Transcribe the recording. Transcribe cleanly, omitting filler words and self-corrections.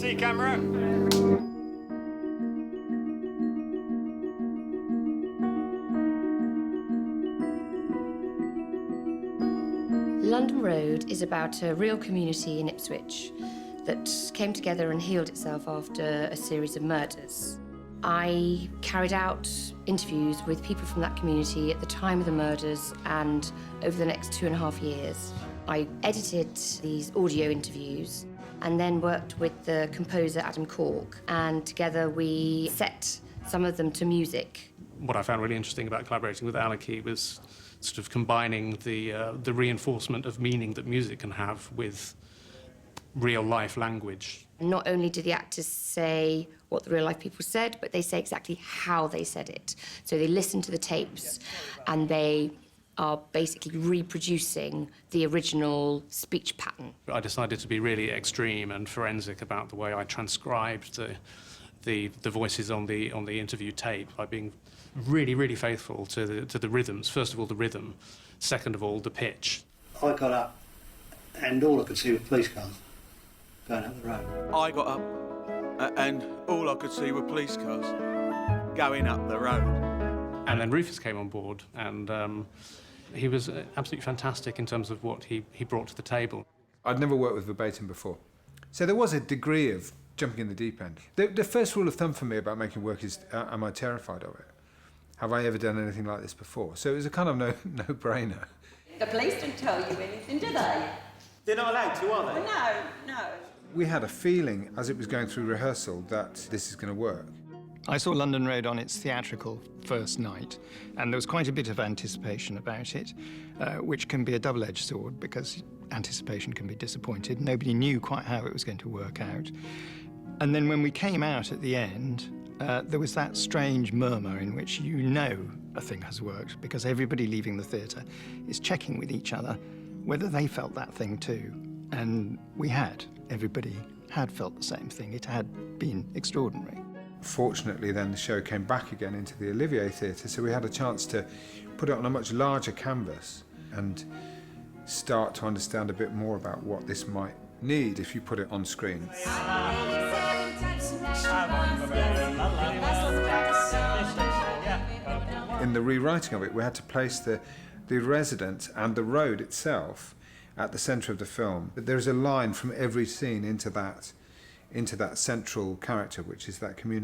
See you, camera. London Road is about a real community in Ipswich that came together and healed itself after a series of murders. I carried out interviews with people from that community at the time of the murders and over the next 2.5 years. I edited these audio interviews and then worked with the composer Adam Cork, and together we set some of them to music. What I found really interesting about collaborating with Aleki was sort of combining the reinforcement of meaning that music can have with real-life language. Not only do the actors say what the real-life people said, but they say exactly how they said it. So they listen to the tapes and they are basically reproducing the original speech pattern. I decided to be really extreme and forensic about the way I transcribed the voices on the interview tape by being really, really faithful to the rhythms. First of all, the rhythm. Second of all, the pitch. I got up and all I could see were police cars going up the road. I got up and all I could see were police cars going up the road. And then Rufus came on board, and he was absolutely fantastic in terms of what he brought to the table. I'd never worked with verbatim before, so there was a degree of jumping in the deep end. The first rule of thumb for me about making work is, am I terrified of it? Have I ever done anything like this before? So it was a kind of no-brainer. The police didn't tell you anything, did they? They're not allowed to, are they? No. We had a feeling, as it was going through rehearsal, that this is going to work. I saw London Road on its theatrical first night, and there was quite a bit of anticipation about it, which can be a double-edged sword because anticipation can be disappointed. Nobody knew quite how it was going to work out. And then when we came out at the end, there was that strange murmur in which you know a thing has worked because everybody leaving the theatre is checking with each other whether they felt that thing too. And we had. Everybody had felt the same thing. It had been extraordinary. Fortunately, then the show came back again into the Olivier Theatre, so we had a chance to put it on a much larger canvas and start to understand a bit more about what this might need if you put it on screen. In the rewriting of it, we had to place the resident and the road itself at the centre of the film. But there is a line from every scene into that central character, which is that community.